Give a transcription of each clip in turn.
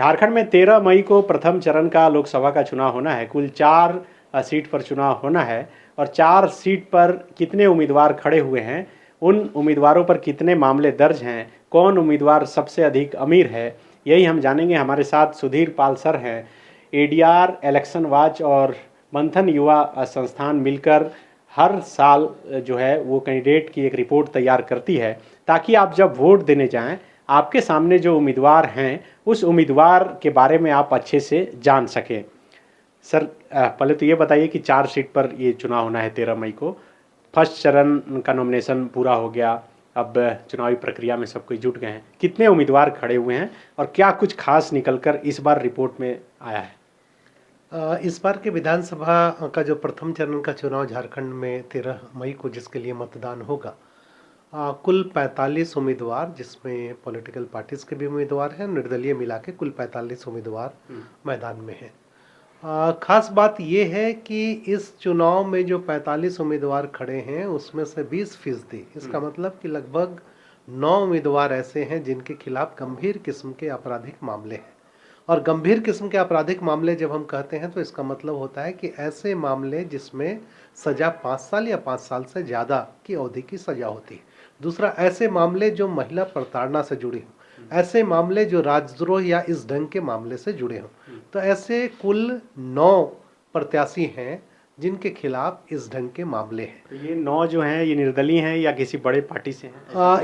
झारखंड में 13 मई को प्रथम चरण का लोकसभा का चुनाव होना है। कुल 4 सीट पर चुनाव होना है और 4 सीट पर कितने उम्मीदवार खड़े हुए हैं, उन उम्मीदवारों पर कितने मामले दर्ज हैं, कौन उम्मीदवार सबसे अधिक अमीर है, यही हम जानेंगे। हमारे साथ सुधीर पाल सर हैं। एडीआर, इलेक्शन वॉच और मंथन युवा संस्थान मिलकर हर साल जो है वो कैंडिडेट की एक रिपोर्ट तैयार करती है, ताकि आप जब वोट देने जाएं आपके सामने जो उम्मीदवार हैं उस उम्मीदवार के बारे में आप अच्छे से जान सकें। सर, पहले तो ये बताइए कि 4 सीट पर ये चुनाव होना है 13 मई को। फर्स्ट चरण का नॉमिनेशन पूरा हो गया, अब चुनावी प्रक्रिया में सब कोई जुट गए हैं। कितने उम्मीदवार खड़े हुए हैं और क्या कुछ खास निकलकर इस बार रिपोर्ट में आया है? इस बार के विधानसभा का जो प्रथम चरण का चुनाव झारखंड में 13 मई को जिसके लिए मतदान होगा, कुल 45 उम्मीदवार, जिसमें पॉलिटिकल पार्टीज के भी उम्मीदवार हैं, निर्दलीय मिला के कुल 45 उम्मीदवार मैदान में हैं। खास बात ये है कि इस चुनाव में जो 45 उम्मीदवार खड़े हैं उसमें से 20%, इसका मतलब कि लगभग 9 उम्मीदवार ऐसे हैं जिनके खिलाफ गंभीर किस्म के आपराधिक मामले हैं। और गंभीर किस्म के आपराधिक मामले जब हम कहते हैं तो इसका मतलब होता है कि ऐसे मामले जिसमें सजा 5 साल या 5 साल से ज़्यादा की अवधि की सजा होती है। दूसरा, ऐसे मामले जो महिला प्रताड़ना से जुड़े हों, ऐसे मामले जो राजद्रोह या इस ढंग के मामले से जुड़े हों। तो ऐसे कुल 9 प्रत्याशी हैं जिनके खिलाफ इस ढंग के मामले हैं। तो ये 9 जो हैं ये निर्दलीय हैं या किसी बड़े पार्टी से हैं?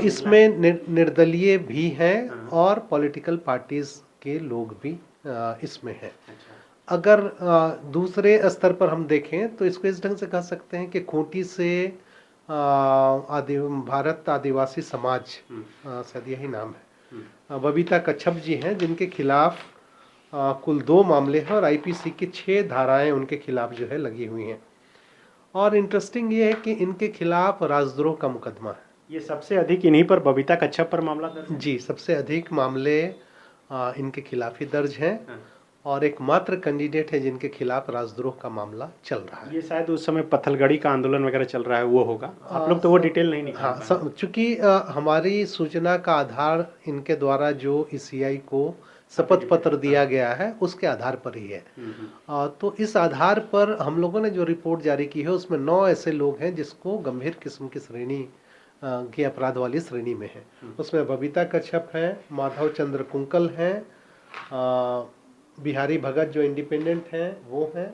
इसमें निर्दलीय भी हैं और पॉलिटिकल पार्टीज के लोग भी इसमें हैं। अगर दूसरे स्तर पर हम देखें तो इसको इस ढंग से कह सकते हैं कि खूंटी से भारत आदिवासी समाज, शायद यही नाम है, बबीता कच्छप जी हैं, जिनके खिलाफ कुल 2 मामले हैं और आईपीसी की 6 धाराएं उनके खिलाफ जो है लगी हुई हैं। और इंटरेस्टिंग ये है कि इनके खिलाफ राजद्रोह का मुकदमा है। ये सबसे अधिक इन्हीं पर, बबीता कच्छप पर मामला दर्ज है? जी, सबसे अधिक मामले इनके खिलाफ ही दर्ज हैं और एकमात्र कैंडिडेट है जिनके खिलाफ राजद्रोह का मामला चल रहा है। ये शायद उस समय पत्थलगड़ी का आंदोलन वगैरह चल रहा है, वो होगा। आप लोग तो वो डिटेल नहीं निकाल पाए। हाँ, चूंकि हमारी सूचना का आधार इनके द्वारा जो ईसीआई को शपथ पत्र दिया गया है उसके आधार पर ही है। तो इस आधार पर हम लोगों ने जो रिपोर्ट जारी की है उसमें 9 ऐसे लोग हैं जिसको गंभीर किस्म की श्रेणी की अपराध वाली श्रेणी में है। उसमें बबीता कच्छप है, माधव चंद्र कुंकल हैं, बिहारी भगत जो इंडिपेंडेंट हैं वो हैं,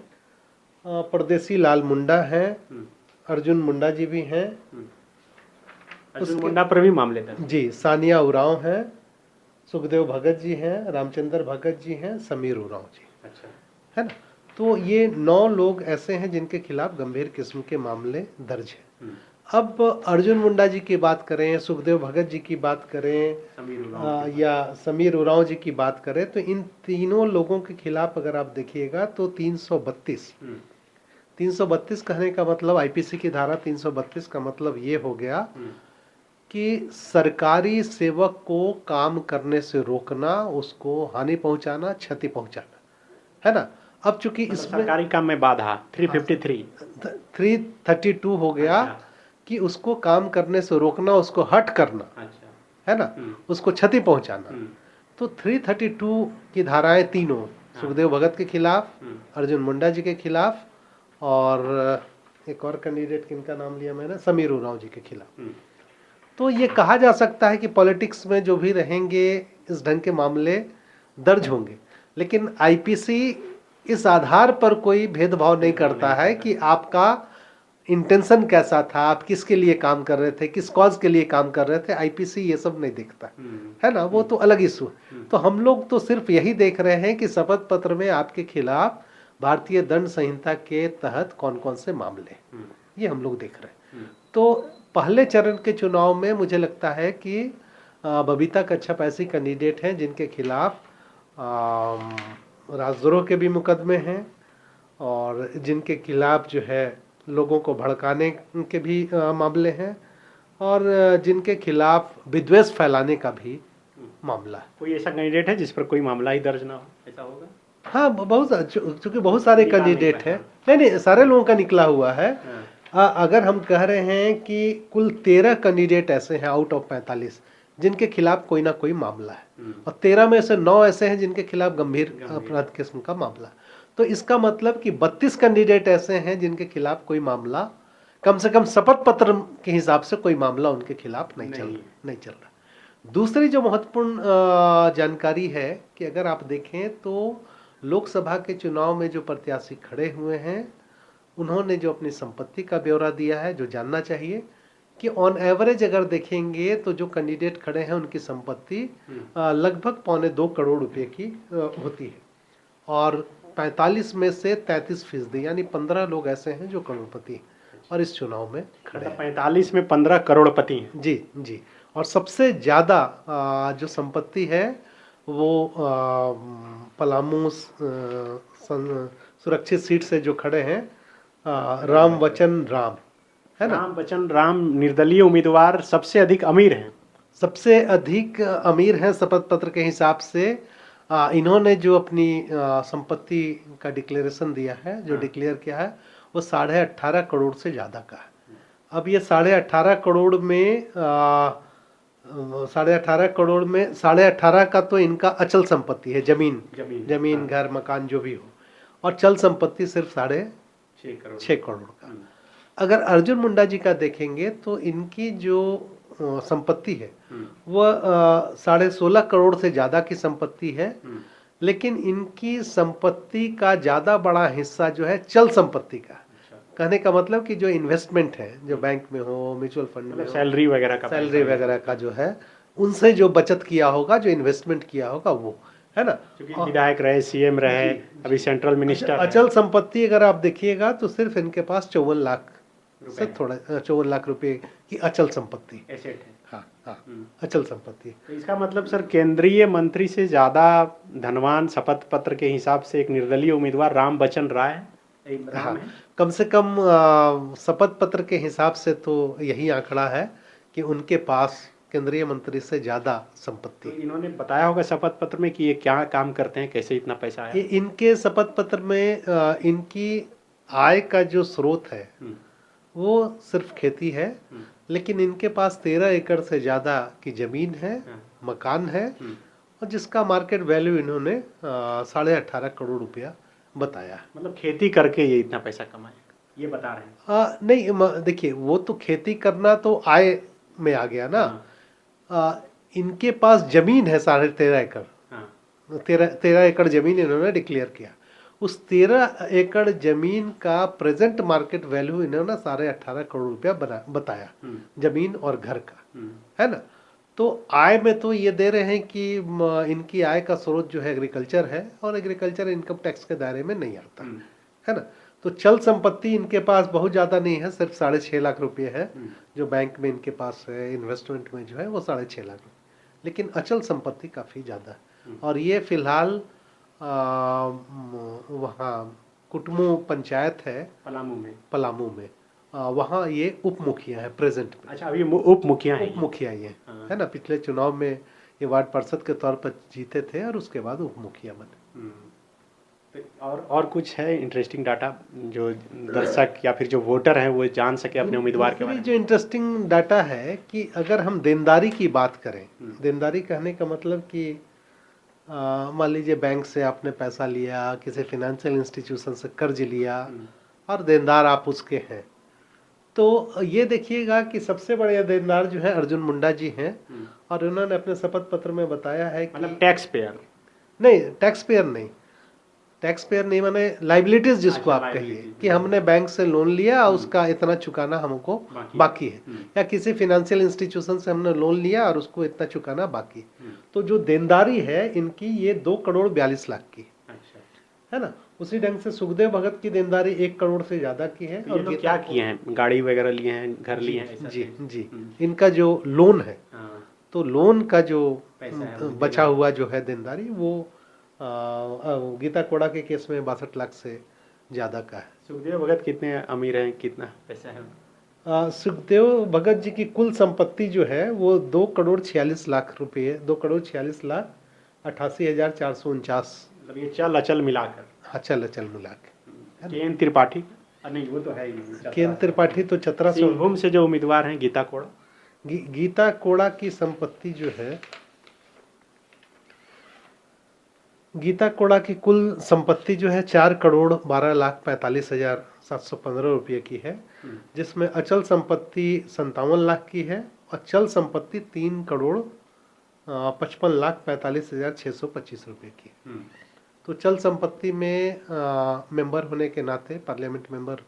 परदेसी लाल मुंडा हैं, अर्जुन मुंडा जी भी हैं, अर्जुन मुंडा पर भी मामले दर्ज जी, सानिया उरांव हैं, सुखदेव भगत जी हैं, रामचंद्र भगत जी हैं, समीर उरांव जी। अच्छा, है ना। तो ये 9 लोग ऐसे हैं जिनके खिलाफ गंभीर किस्म के मामले दर्ज हैं। अब अर्जुन मुंडा जी की बात करें, सुखदेव भगत जी की बात करें या समीर उरांव जी की बात करें, तो इन तीनों लोगों के खिलाफ अगर आप देखिएगा तो 332 कहने का मतलब, आईपीसी की धारा 332 का मतलब ये हो गया कि सरकारी सेवक को काम करने से रोकना, उसको हानि पहुंचाना, क्षति पहुंचाना, है ना। अब चूंकि इसमें सरकारी काम में बाधा 332 हो गया कि उसको काम करने से रोकना, उसको हट करना, है ना, उसको क्षति पहुंचाना। तो 332 की धाराएं तीनों सुखदेव भगत के खिलाफ, अर्जुन मुंडा जी के खिलाफ और एक और कैंडिडेट किनका नाम लिया मैंने, समीर उरांव जी के खिलाफ। तो ये कहा जा सकता है कि पॉलिटिक्स में जो भी रहेंगे इस ढंग के मामले दर्ज होंगे, लेकिन आईपीसी इस आधार पर कोई भेदभाव नहीं करता है कि आपका इंटेंशन कैसा था, आप किसके लिए काम कर रहे थे, किस कॉज के लिए काम कर रहे थे। आईपीसी ये सब नहीं देखता है ना, वो तो अलग इशू है। तो हम लोग तो सिर्फ यही देख रहे हैं कि शपथ पत्र में आपके खिलाफ भारतीय दंड संहिता के तहत कौन कौन से मामले, ये हम लोग देख रहे हैं। तो पहले चरण के चुनाव में मुझे लगता है कि बबीता कच्छप ऐसी कैंडिडेट हैं जिनके खिलाफ राजद्रोह के भी मुकदमे हैं और जिनके खिलाफ जो है लोगों को भड़काने के भी मामले हैं और जिनके खिलाफ विद्वेष फैलाने का भी मामला है। कोई ऐसा कैंडिडेट है जिस पर कोई मामला ही दर्ज ना हो, ऐसा होगा? हाँ, चूंकि बहुत सारे कैंडिडेट हैं। नहीं, सारे लोगों का निकला हुआ है। अगर हम कह रहे हैं कि कुल 13 कैंडिडेट ऐसे हैं आउट ऑफ 45 जिनके खिलाफ कोई ना कोई मामला है, और 13 में से 9 ऐसे हैं जिनके खिलाफ गंभीर अपराध किस्म का मामला। तो इसका मतलब कि 32 कैंडिडेट ऐसे हैं जिनके खिलाफ कोई मामला, कम से कम शपथ पत्र के हिसाब से कोई मामला उनके खिलाफ नहीं चल रहा। दूसरी जो महत्वपूर्ण जानकारी है कि अगर आप देखें तो लोकसभा के चुनाव में जो प्रत्याशी खड़े हुए हैं उन्होंने जो अपनी संपत्ति का ब्यौरा दिया है, जो जानना चाहिए कि ऑन एवरेज अगर देखेंगे तो जो कैंडिडेट खड़े हैं उनकी संपत्ति लगभग 2.25 करोड़ रुपए की होती है, और 45 में से 33% यानी 15 लोग ऐसे हैं जो करोड़पति और इस चुनाव में खड़े हैं। 45 में 15 करोड़पति हैं। जी। और सबसे ज्यादा जो संपत्ति है वो पलामू सुरक्षित सीट से जो खड़े हैं राम वचन राम, है ना। राम वचन राम निर्दलीय उम्मीदवार सबसे अधिक अमीर हैं। सबसे अधिक अमीर हैं शपथ पत्र के हिसाब से। इन्होंने जो अपनी संपत्ति का डिक्लेरेशन दिया है, जो डिक्लेयर किया है, वो 18.5 करोड़ से ज्यादा का है। अब ये 18.5 करोड़ में 18.5 करोड़ में 18.5 का तो इनका अचल संपत्ति है, जमीन घर मकान जो भी हो, और चल संपत्ति सिर्फ 6.5 करोड़ का। अगर अर्जुन मुंडा जी का देखेंगे तो इनकी जो संपत्ति है वह 16.5 करोड़ से ज्यादा की संपत्ति है, लेकिन इनकी संपत्ति का ज्यादा बड़ा हिस्सा जो है चल संपत्ति का। कहने का मतलब कि जो इन्वेस्टमेंट है, जो बैंक में हो, म्यूचुअल फंड में, सैलरी वगैरह का जो है, उनसे जो बचत किया होगा, जो इन्वेस्टमेंट किया होगा, वो है ना। क्योंकि विधायक रहे, सीएम रहे, अभी सेंट्रल मिनिस्टर। अचल संपत्ति अगर आप देखिएगा तो सिर्फ इनके पास 54 लाख से थोड़ा 54 लाख रुपए की अचल संपत्ति एसेट है। हाँ, अचल संपत्ति। तो इसका मतलब सर केंद्रीय मंत्री से ज्यादा धनवान शपथ पत्र के हिसाब से एक निर्दलीय उम्मीदवार राम बचन राय है। कम से कम शपथ पत्र के हिसाब से तो यही आंकड़ा है कि उनके पास केंद्रीय मंत्री से ज्यादा संपत्ति। तो इन्होंने बताया होगा शपथ पत्र में कि ये क्या काम करते हैं, कैसे इतना पैसा है। इनके शपथ पत्र में इनकी आय का जो स्रोत है वो सिर्फ खेती है, लेकिन इनके पास 13 एकड़ से ज्यादा की जमीन है, मकान है, और जिसका मार्केट वैल्यू इन्होंने 18.5 करोड़ रुपया बताया। मतलब खेती करके ये इतना पैसा कमाए, ये बता रहे हैं। नहीं, देखिए वो तो खेती करना तो आय में आ गया ना। इनके पास जमीन है 13.5 एकड़। 13 एकड़ जमीन इन्होंने डिक्लेयर किया। उस 13 एकड़ जमीन का प्रेजेंट मार्केट वैल्यू इन्होंने 18.5 करोड़ रुपया बताया, जमीन और घर का, है ना। तो आय में तो ये दे रहे हैं कि इनकी आय का स्रोत जो है एग्रीकल्चर है, और एग्रीकल्चर इनकम टैक्स के दायरे में नहीं आता, है ना। तो चल संपत्ति इनके पास बहुत ज्यादा नहीं है, सिर्फ 6.5 लाख रुपये है जो बैंक में इनके पास है, इन्वेस्टमेंट में जो है वो 6.5 लाख रुपये, लेकिन अचल संपत्ति काफी ज्यादा है। और ये फिलहाल वहाँ कुटमू पंचायत है पलामू में, वहाँ ये उप मुखिया है प्रेजेंट में। अच्छा, अभी उप मुखिया ये है ना। पिछले चुनाव में ये वार्ड पार्षद के तौर पर जीते थे और उसके बाद उप मुखिया बने। और कुछ है इंटरेस्टिंग डाटा जो दर्शक या फिर जो वोटर हैं वो जान सके अपने उम्मीदवार के बारे में? जो इंटरेस्टिंग डाटा है कि अगर हम देनदारी की बात करें, देनदारी कहने का मतलब कि मान लीजिए बैंक से आपने पैसा लिया, किसी फाइनेंशियल इंस्टीट्यूशन से कर्ज लिया और देनदार आप उसके हैं, तो ये देखिएगा कि सबसे बड़े देनदार जो है अर्जुन मुंडा जी हैं, और उन्होंने अपने शपथ पत्र में बताया है कि मतलब टैक्स पेयर नहीं माने लाइबिलिटीज जिसको आप कहिए कि हमने बैंक से लोन लिया, उसका इतना चुकाना हमको बाकी है, या किसी फाइनेंशियल इंस्टीट्यूशन से हमने लोन लिया और उसको इतना चुकाना बाकी है। तो जो देनदारी है इनकी ये 2 करोड़ 42 लाख की है ना। उसी ढंग से सुखदेव भगत की देनदारी 1 करोड़ से ज्यादा की है। और तो क्या किए हैं, गाड़ी वगैरह लिए हैं, घर लिए हैं? जी। इनका जो लोन है, तो लोन का जो बचा हुआ जो है देनदारी, वो गीता कोड़ा के केस में 62 लाख से ज्यादा का है। सुखदेव भगत कितने अमीर हैं, कितना पैसा है? सुखदेव भगत जी की कुल संपत्ति जो है वो 2 करोड़ 46 लाख रुपये, 2 करोड़ 46 लाख 88,449। मतलब ये चल अचल मिलाकर? अचल मिलाकर। केएन त्रिपाठी नहीं, वो तो है ही नहीं। केएन त्रिपाठी तो चतरा सिंहभूम से जो उम्मीदवार हैं गीता कोड़ा, गीता कोड़ा की संपत्ति जो है, गीता कोड़ा की कुल संपत्ति जो है 4,12,45,715 रुपये की है, जिसमें अचल संपत्ति 57 लाख की है और चल संपत्ति 3,55,45,625 रुपये की है। तो चल संपत्ति में मेंबर होने के नाते, पार्लियामेंट मेंबर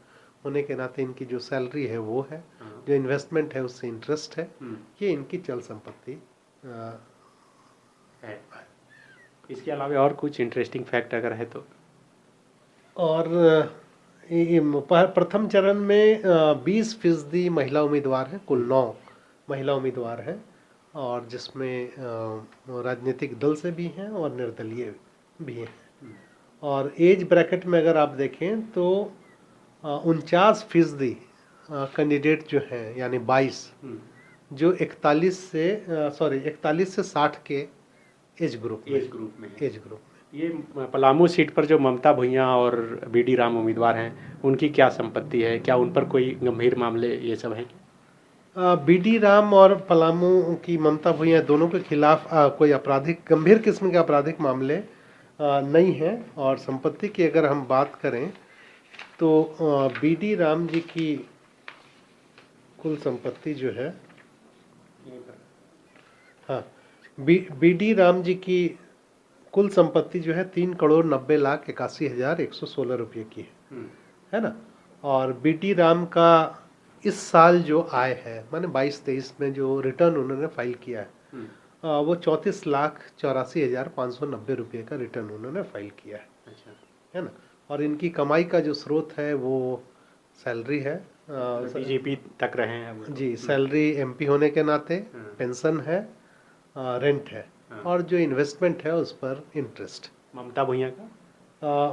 होने के नाते इनकी जो सैलरी है वो है, जो इन्वेस्टमेंट है उससे इंटरेस्ट है, ये इनकी चल संपत्ति है। इसके अलावा और कुछ इंटरेस्टिंग फैक्ट अगर है तो? और प्रथम चरण में 20% महिला उम्मीदवार हैं, कुल 9 महिला उम्मीदवार हैं, और जिसमें राजनीतिक दल से भी हैं और निर्दलीय भी हैं। और एज ब्रैकेट में अगर आप देखें तो 49% कैंडिडेट जो हैं, यानी 22 जो 41 से 60 के एज ग्रुप में। ये पलामू सीट पर जो ममता भुइयां और बीडी राम उम्मीदवार हैं, उनकी क्या संपत्ति है? क्या उन पर कोई गंभीर मामले ये सब हैं? बीडी राम और पलामू की ममता भुइयां दोनों के खिलाफ कोई आपराधिक, गंभीर किस्म के आपराधिक मामले नहीं हैं। और संपत्ति की अगर हम बात करें तो बीडी राम जी की कुल संपत्ति जो है, हाँ, बीडी राम जी की कुल संपत्ति जो है 3,90,81,116 रुपये की है ना। और बीडी राम का इस साल जो आय है, माने 22-23 में जो रिटर्न उन्होंने फाइल किया है, वो 34,84,590 रुपये का रिटर्न उन्होंने फाइल किया है। अच्छा। है ना। और इनकी कमाई का जो स्रोत है वो सैलरी है, बीजेपी तक रहे हैं जी, सैलरी एमपी होने के नाते, पेंशन है, रेंट है, और जो इन्वेस्टमेंट है उस पर इंटरेस्ट। ममता भुइयां का?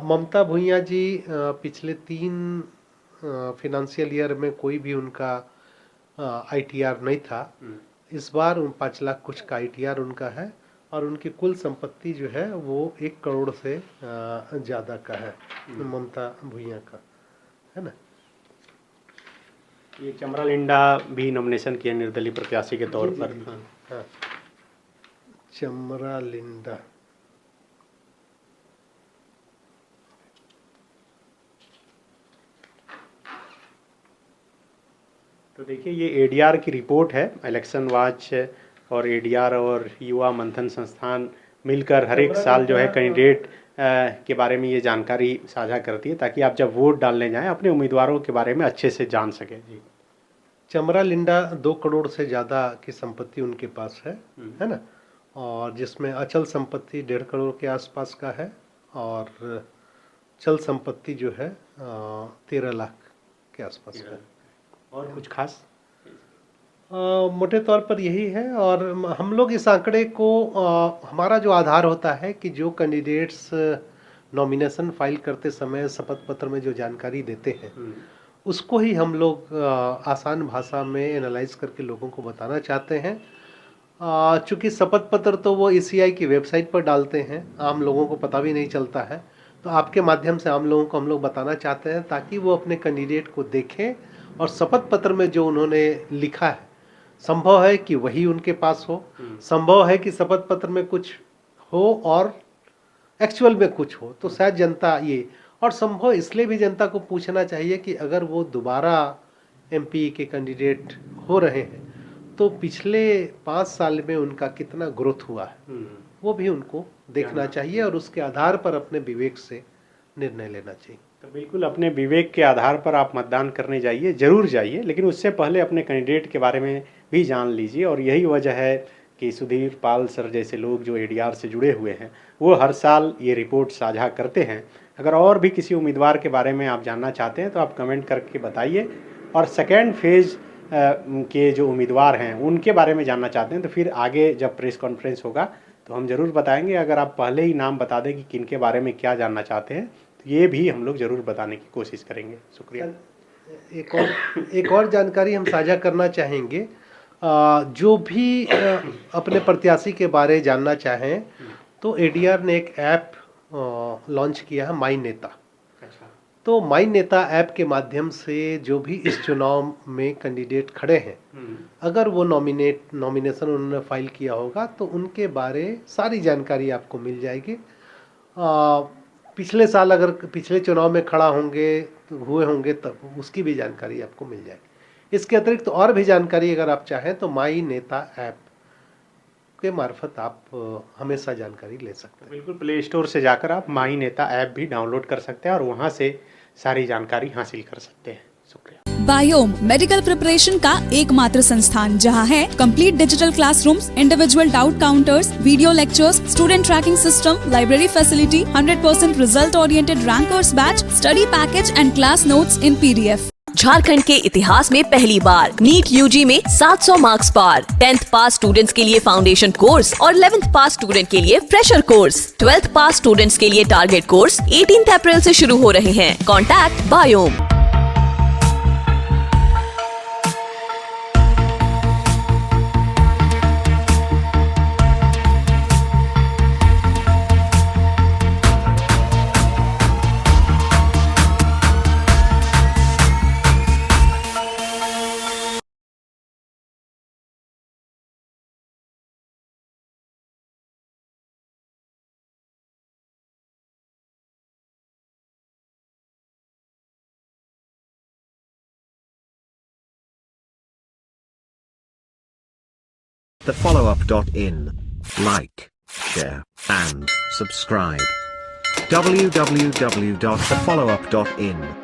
ममता भुइयां जी पिछले 3 फिनेंशियल ईयर में कोई भी उनका आईटीआर नहीं था। इस बार 5 लाख कुछ का आईटीआर उनका है, और उनकी कुल संपत्ति जो है वो 1 करोड़ से ज़्यादा का है ममता भुइयां का, है ना। ये चमरा लिंडा भी नॉमिनेशन किए निर्दलीय प्रत्याशी के तौर पर। हाँ, चमरा लिंडा। तो देखिए, ये एडीआर की रिपोर्ट है, इलेक्शन वॉच और एडीआर और युवा मंथन संस्थान मिलकर हर एक साल जो है कैंडिडेट के बारे में ये जानकारी साझा करती है, ताकि आप जब वोट डालने जाएं अपने उम्मीदवारों के बारे में अच्छे से जान सकें। जी, चमरा लिंडा 2 करोड़ से ज़्यादा की संपत्ति उनके पास है ना। और जिसमें अचल संपत्ति 1.5 करोड़ के आसपास का है, और चल संपत्ति जो है 13 लाख के आसपास का। और कुछ खास? मोटे तौर पर यही है। और हम लोग इस आंकड़े को हमारा जो आधार होता है कि जो कैंडिडेट्स नॉमिनेशन फाइल करते समय शपथ पत्र में जो जानकारी देते हैं उसको ही हम लोग आसान भाषा में एनालाइज करके लोगों को बताना चाहते हैं। चूँकि शपथ पत्र तो वो ईसीआई की वेबसाइट पर डालते हैं, आम लोगों को पता भी नहीं चलता है, तो आपके माध्यम से आम लोगों को हम लोग बताना चाहते हैं ताकि वो अपने कैंडिडेट को देखें और शपथ पत्र में जो उन्होंने लिखा है, संभव है कि वही उनके पास हो, संभव है कि शपथ पत्र में कुछ हो और एक्चुअल में कुछ हो, तो शायद जनता ये, और संभव इसलिए भी जनता को पूछना चाहिए कि अगर वो दोबारा एमपी के कैंडिडेट हो रहे हैं तो पिछले 5 साल में उनका कितना ग्रोथ हुआ है वो भी उनको देखना चाहिए, और उसके आधार पर अपने विवेक से निर्णय लेना चाहिए। तो बिल्कुल अपने विवेक के आधार पर आप मतदान करने जाइए, जरूर जाइए, लेकिन उससे पहले अपने कैंडिडेट के बारे में भी जान लीजिए। और यही वजह है कि सुधीर पाल सर जैसे लोग जो एडीआर से जुड़े हुए हैं वो हर साल ये रिपोर्ट साझा करते हैं। अगर और भी किसी उम्मीदवार के बारे में आप जानना चाहते हैं तो आप कमेंट करके बताइए, और सेकेंड फेज़ के जो उम्मीदवार हैं उनके बारे में जानना चाहते हैं तो फिर आगे जब प्रेस कॉन्फ्रेंस होगा तो हम ज़रूर बताएंगे। अगर आप पहले ही नाम बता दें कि किन के बारे में क्या जानना चाहते हैं तो ये भी हम लोग ज़रूर बताने की कोशिश करेंगे। शुक्रिया। एक और जानकारी हम साझा करना चाहेंगे। जो भी अपने प्रत्याशी के बारे जानना चाहें तो एडीआर ने एक ऐप लॉन्च किया है, माई नेता। तो माई नेता ऐप के माध्यम से जो भी इस चुनाव में कैंडिडेट खड़े हैं, अगर वो नॉमिनेशन उन्होंने फाइल किया होगा तो उनके बारे सारी जानकारी आपको मिल जाएगी। पिछले साल अगर पिछले चुनाव में खड़ा हुए होंगे तब उसकी भी जानकारी आपको मिल जाएगी। इसके अतिरिक्त और भी जानकारी अगर आप चाहें तो माई नेता ऐप के मार्फत आप हमेशा जानकारी ले सकते हैं। बिल्कुल, प्ले स्टोर से जाकर आप माई नेता ऐप भी डाउनलोड कर सकते हैं और वहां से सारी जानकारी हासिल कर सकते हैं। शुक्रिया। बायोम मेडिकल प्रिपरेशन का एकमात्र संस्थान जहां है complete digital classrooms, individual doubt counters, video lectures, student tracking system, library facility, 100% result oriented rankers batch, study package and class notes in PDF। Jharkhand के इतिहास में पहली बार नीट UG में 700 मार्क्स पार। 10th पास स्टूडेंट्स के लिए फाउंडेशन कोर्स और 11th पास student के लिए फ्रेशर कोर्स। 12th पास स्टूडेंट्स के लिए टारगेट कोर्स 18 अप्रैल से शुरू हो रहे हैं। Contact biome. thefollowup.in. Like, share, and subscribe. www.thefollowup.in